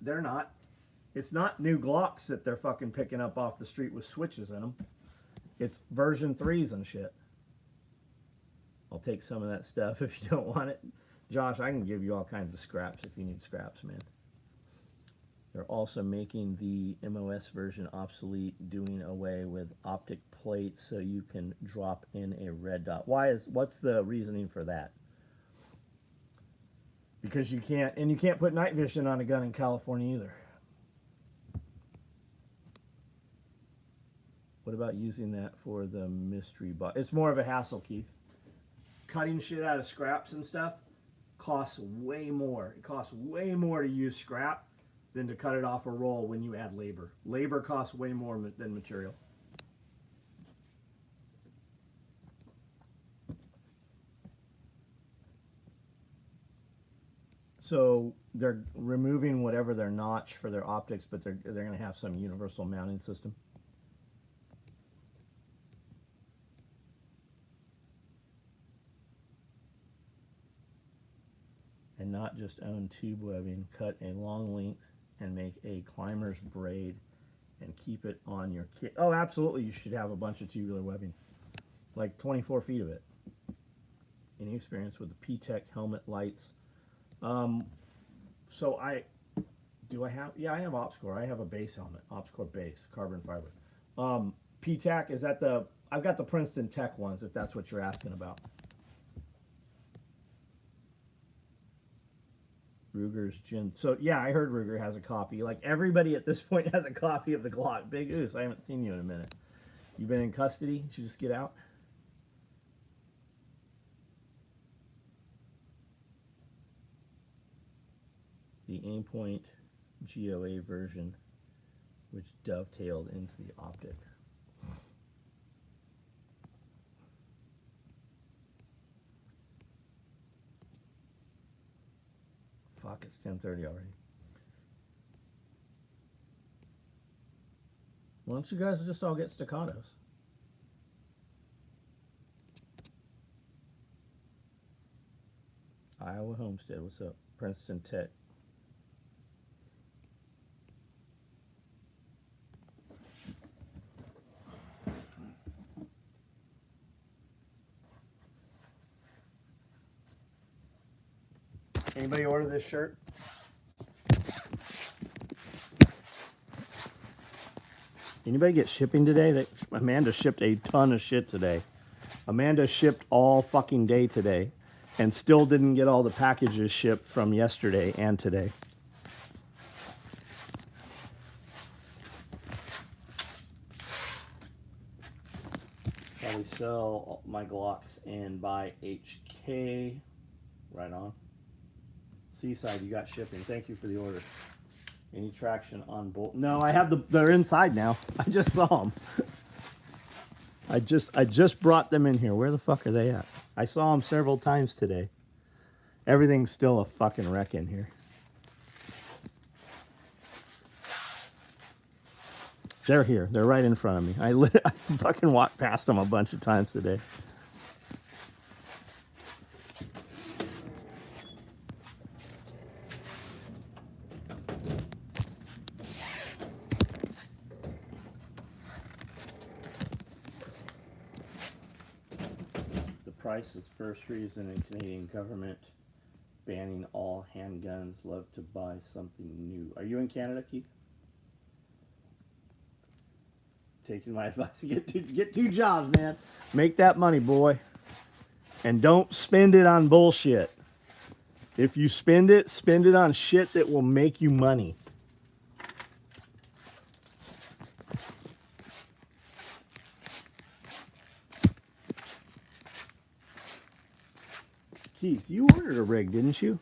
They're not. It's not new Glocks that they're fucking picking up off the street with switches in them. It's version 3s and shit. I'll take some of that stuff if you don't want it. Josh, I can give you all kinds of scraps if you need scraps, man. They're also making the MOS version obsolete, doing away with optic plates so you can drop in a red dot. What's the reasoning for that? Because you can't put night vision on a gun in California either. What about using that for the mystery box? It's more of a hassle, Keith. Cutting shit out of scraps and stuff costs way more. It costs way more to use scrap than to cut it off a roll when you add labor. Labor costs way more than material. So they're removing whatever their notch for their optics, but they're going to have some universal mounting system. And not just own tube webbing, cut a long length and make a climber's braid and keep it on your kit. Oh, absolutely, you should have a bunch of tubular webbing, like 24 feet of it. Any experience with the P-Tech helmet lights? So I have OpsCore. I have a base helmet, OpsCore base, carbon fiber. P-Tech, I've got the Princeton Tech ones, if that's what you're asking about. Ruger's Gin. So yeah, I heard Ruger has a copy. Like everybody at this point has a copy of the Glock. Big Oos, I haven't seen you in a minute. You been in custody? Did you just get out? The Aimpoint GOA version, which dovetailed into the optic. Fuck, it's 10:30 already. Why don't you guys just all get staccatos? Iowa Homestead, what's up? Princeton Tech. Anybody order this shirt? Anybody get shipping today? Amanda shipped a ton of shit today. Amanda shipped all fucking day today and still didn't get all the packages shipped from yesterday and today. Probably sell my Glocks and buy HK. Right on. Seaside, you got shipping. Thank you for the order. Any traction on bolt? No, I have they're inside now. I just saw them. I just brought them in here. Where the fuck are they at? I saw them several times today. Everything's still a fucking wreck in here. They're here. They're right in front of me. I fucking walked past them a bunch of times today. Price is first reason in Canadian government banning all handguns. Love to buy something new. Are you in Canada, Keith? Taking my advice. Get two jobs, man. Make that money, boy. And don't spend it on bullshit. If you spend it on shit that will make you money. Keith, you ordered a rig, didn't you?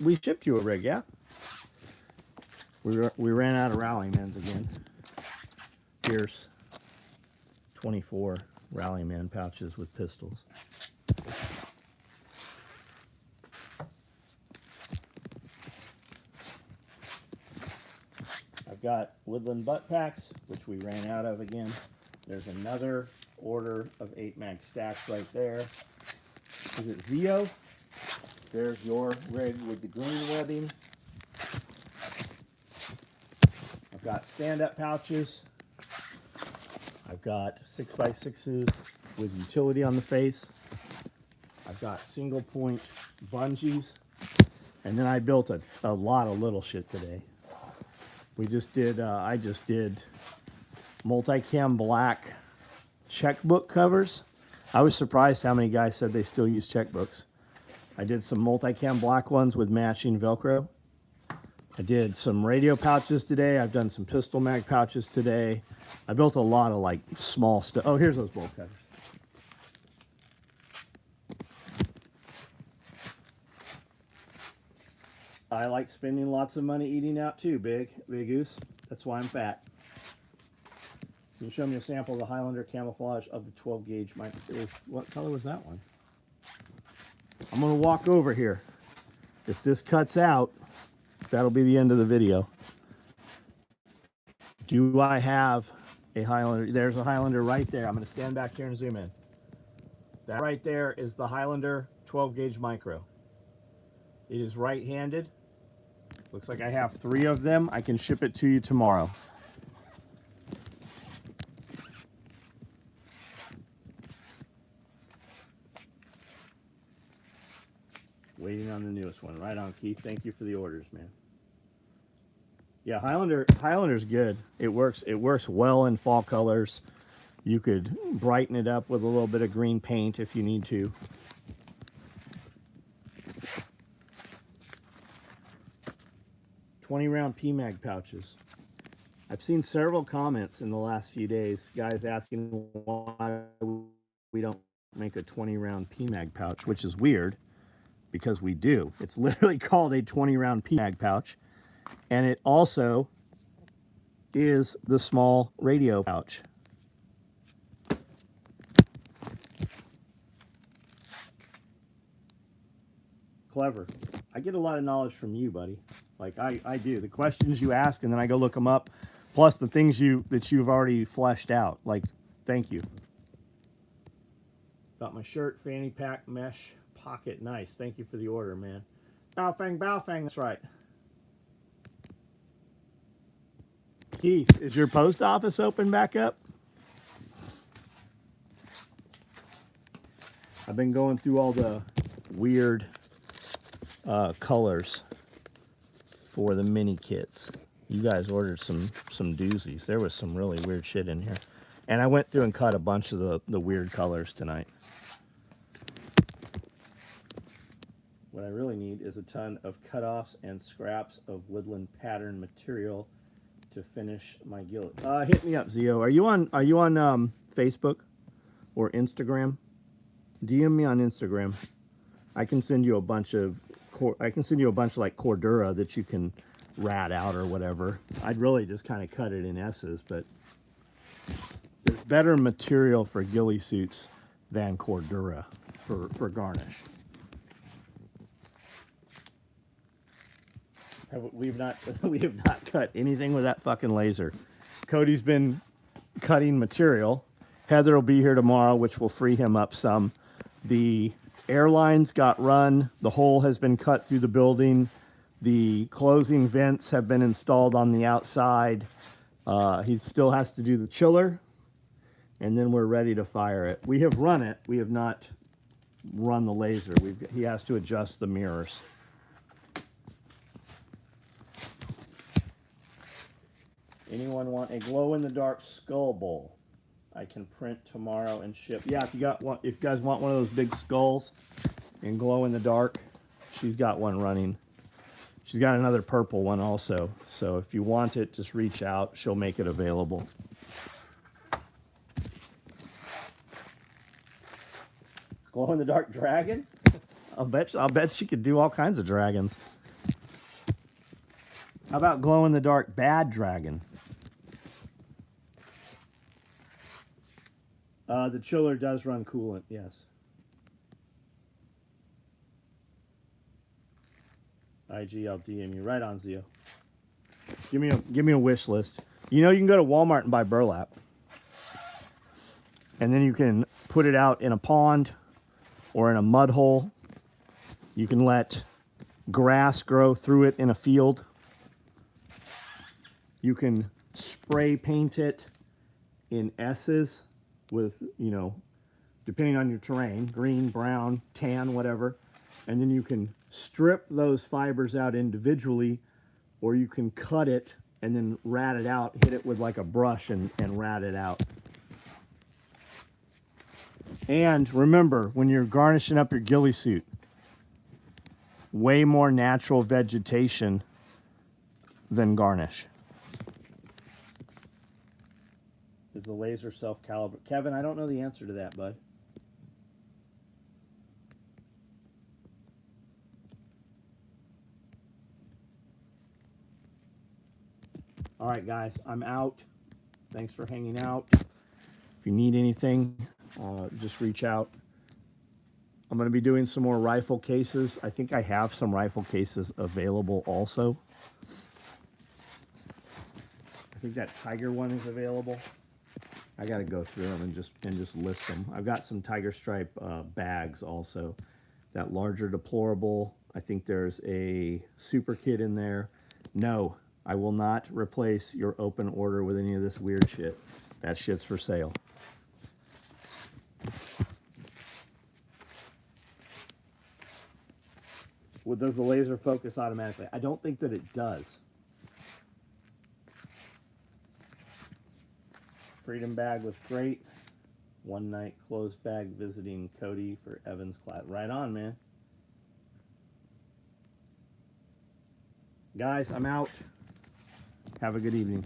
We shipped you a rig, yeah? We ran out of rally men's again. Here's 24 Rallyman pouches with pistols. I've got Woodland butt packs, which we ran out of again. There's another order of 8 mag stacks right there. Is it Zeo? There's your red with the green webbing. I've got stand-up pouches. I've got 6x6s with utility on the face. I've got single point bungees. And then I built a lot of little shit today. We just did, I just did multicam black checkbook covers. I was surprised how many guys said they still use checkbooks. I did some multicam black ones with matching Velcro. I did some radio pouches today. I've done some pistol mag pouches today. I built a lot of like small stuff. Oh, here's those bolt cutters. I like spending lots of money eating out too, Big Goose. That's why I'm fat. Can you show me a sample of the Highlander camouflage of the 12 gauge? What color was that one? I'm gonna walk over here. If this cuts out, that'll be the end of the video. Do I have a Highlander? There's a Highlander right there. I'm gonna stand back here and zoom in. That right there is the Highlander 12 gauge micro. It is right-handed. Looks like I have 3 of them. I can ship it to you tomorrow. Waiting on the newest one. Right on, Keith. Thank you for the orders, man. Yeah, Highlander's good. It works well in fall colors. You could brighten it up with a little bit of green paint if you need to. $20-round PMAG pouches. I've seen several comments in the last few days, guys asking why we don't make a 20-round PMAG pouch, which is weird because we do. It's literally called a 20-round PMAG pouch, and it also is the small radio pouch. Clever. I get a lot of knowledge from you, buddy. Like I do. The questions you ask, and then I go look them up, plus the things that you've already fleshed out. Like, thank you. Got my shirt, fanny pack, mesh, pocket. Nice. Thank you for the order, man. Baofeng, Baofeng. That's right. Keith, is your post office open back up? I've been going through all the weird colors for the mini kits. You guys ordered some doozies. There was some really weird shit in here. And I went through and cut a bunch of the weird colors tonight. What I really need is a ton of cutoffs and scraps of woodland pattern material to finish my gillet. Hit me up, Zio. Are you on Facebook or Instagram? DM me on Instagram. I can send you a bunch of like Cordura that you can rat out or whatever. I'd really just kind of cut it in S's, but there's better material for ghillie suits than Cordura for garnish. We have not cut anything with that fucking laser. Cody's been cutting material. Heather will be here tomorrow, which will free him up some. The airlines got run. The hole has been cut through the building. The closing vents have been installed on the outside. He still has to do the chiller, and then we're ready to fire it. We have run it. We have not run the laser. He has to adjust the mirrors. Anyone want a glow-in-the-dark skull bowl? I can print tomorrow and ship. Yeah, if you guys want one of those big skulls in glow-in-the-dark, she's got one running. She's got another purple one also. So if you want it, just reach out. She'll make it available. Glow-in-the-dark dragon? I'll bet she could do all kinds of dragons. How about glow-in-the-dark bad dragon? The chiller does run coolant, yes. IG, I'll DM you. Right on, Zio. Give me a wish list. You know, you can go to Walmart and buy burlap. And then you can put it out in a pond or in a mud hole. You can let grass grow through it in a field. You can spray paint it in S's with, you know, depending on your terrain, green, brown, tan, whatever. And then you can strip those fibers out individually, or you can cut it and then rat it out, hit it with like a brush and rat it out. And remember, when you're garnishing up your ghillie suit, way more natural vegetation than garnish. Is the laser self-calibrate? Kevin, I don't know the answer to that, bud. All right, guys, I'm out. Thanks for hanging out. If you need anything, just reach out. I'm going to be doing some more rifle cases. I think I have some rifle cases available also. I think that Tiger one is available. I got to go through them and just list them. I've got some Tiger Stripe bags also. That larger deplorable. I think there's a super kit in there. No, I will not replace your open order with any of this weird shit. That shit's for sale. Well, does the laser focus automatically? I don't think that it does. Freedom bag was great. One night closed bag visiting Cody for Evan's class. Right on, man. Guys, I'm out. Have a good evening.